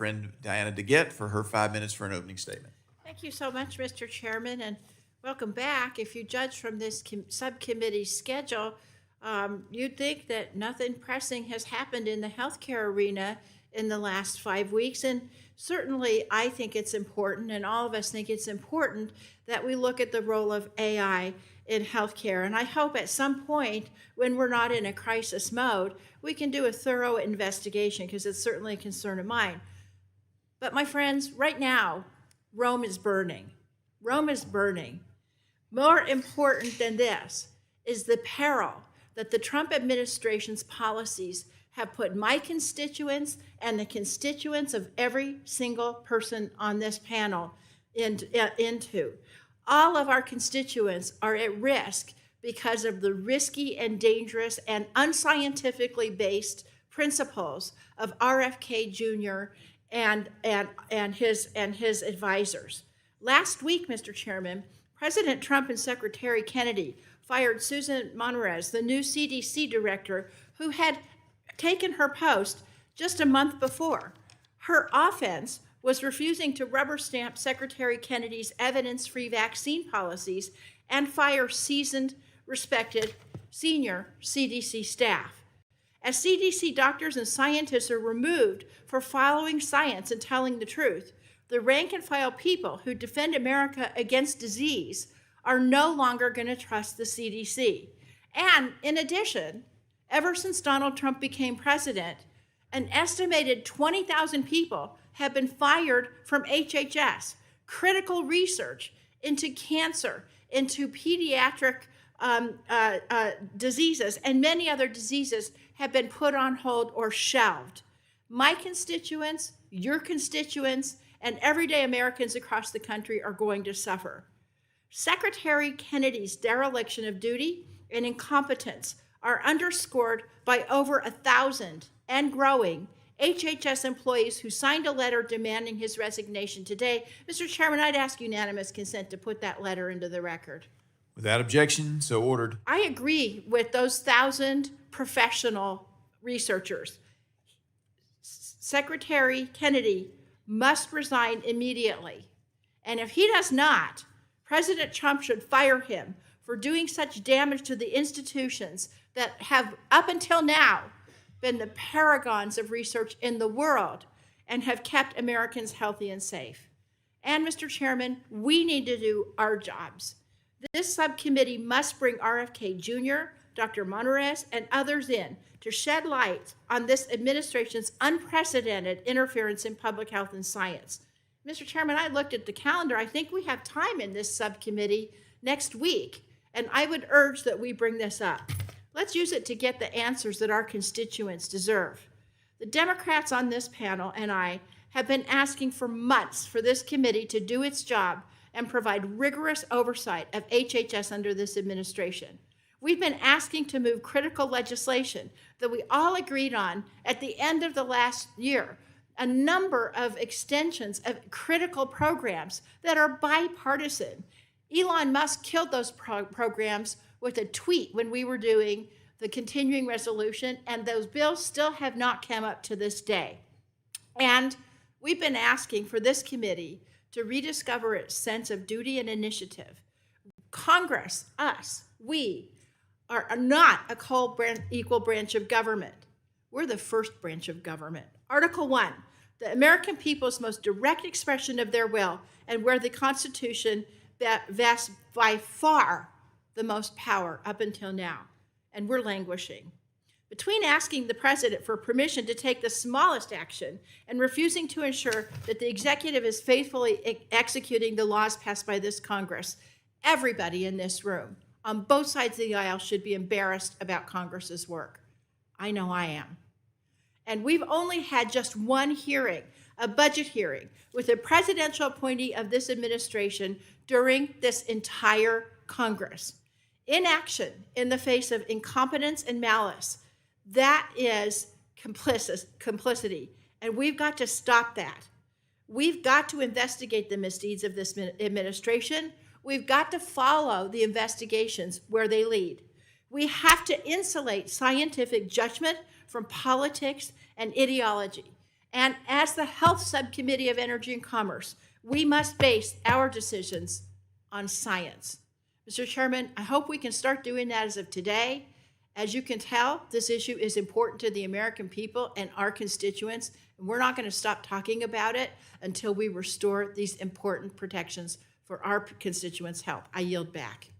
Friend Diana DeGette for her 5 minutes for an opening statement. Thank you so much, Mr. Chairman, and welcome back. If you judge from this subcommittee schedule, you'd think that nothing pressing has happened in the healthcare arena in the last 5 weeks. And certainly, I think it's important, and all of us think it's important, that we look at the role of AI in healthcare. And I hope at some point, when we're not in a crisis mode, we can do a thorough investigation, because it's certainly a concern of mine. But my friends, right now, Rome is burning. Rome is burning. More important than this is the peril that the Trump administration's policies have put my constituents and the constituents of every single person on this panel into. All of our constituents are at risk because of the risky and dangerous and unscientifically based principles of RFK Jr. and his advisors. Last week, Mr. Chairman, President Trump and Secretary Kennedy fired Susan Monarez, the new CDC director, who had taken her post just a month before. Her offense was refusing to rubber stamp Secretary Kennedy's evidence-free vaccine policies and fire seasoned, respected, senior CDC staff. As CDC doctors and scientists are removed for following science and telling the truth, the rank and file people who defend America against disease are no longer going to trust the CDC. And in addition, ever since Donald Trump became president, an estimated 20,000 people have been fired from HHS. Critical research into cancer, into pediatric diseases, and many other diseases have been put on hold or shelved. My constituents, your constituents, and everyday Americans across the country are going to suffer. Secretary Kennedy's dereliction of duty and incompetence are underscored by over 1,000 and growing HHS employees who signed a letter demanding his resignation today. Mr. Chairman, I'd ask unanimous consent to put that letter into the record. Without objection, so ordered. I agree with those 1,000 professional researchers. Secretary Kennedy must resign immediately. And if he does not, President Trump should fire him for doing such damage to the institutions that have, up until now, been the paragons of research in the world and have kept Americans healthy and safe. And Mr. Chairman, we need to do our jobs. This subcommittee must bring RFK Jr., Dr. Monarez, and others in to shed light on this administration's unprecedented interference in public health and science. Mr. Chairman, I looked at the calendar. I think we have time in this subcommittee next week, and I would urge that we bring this up. Let's use it to get the answers that our constituents deserve. The Democrats on this panel and I have been asking for months for this committee to do its job and provide rigorous oversight of HHS under this administration. We've been asking to move critical legislation that we all agreed on at the end of the last year, a number of extensions of critical programs that are bipartisan. Elon Musk killed those programs with a tweet when we were doing the continuing resolution, and those bills still have not come up to this day. And we've been asking for this committee to rediscover its sense of duty and initiative. Congress, us, we, are not a co-equal branch of government. We're the first branch of government. Article 1, the American people's most direct expression of their will, and where the Constitution vests by far the most power up until now, and we're languishing. Between asking the president for permission to take the smallest action and refusing to ensure that the executive is faithfully executing the laws passed by this Congress, everybody in this room on both sides of the aisle should be embarrassed about Congress's work. I know I am. And we've only had just one hearing, a budget hearing, with a presidential appointee of this administration during this entire Congress. Inaction in the face of incompetence and malice, that is complicity, and we've got to stop that. We've got to investigate the misdeeds of this administration. We've got to follow the investigations where they lead. We have to insulate scientific judgment from politics and ideology. And as the Health Subcommittee of Energy and Commerce, we must base our decisions on science. Mr. Chairman, I hope we can start doing that as of today. As you can tell, this issue is important to the American people and our constituents, and we're not going to stop talking about it until we restore these important protections for our constituents' health. I yield back.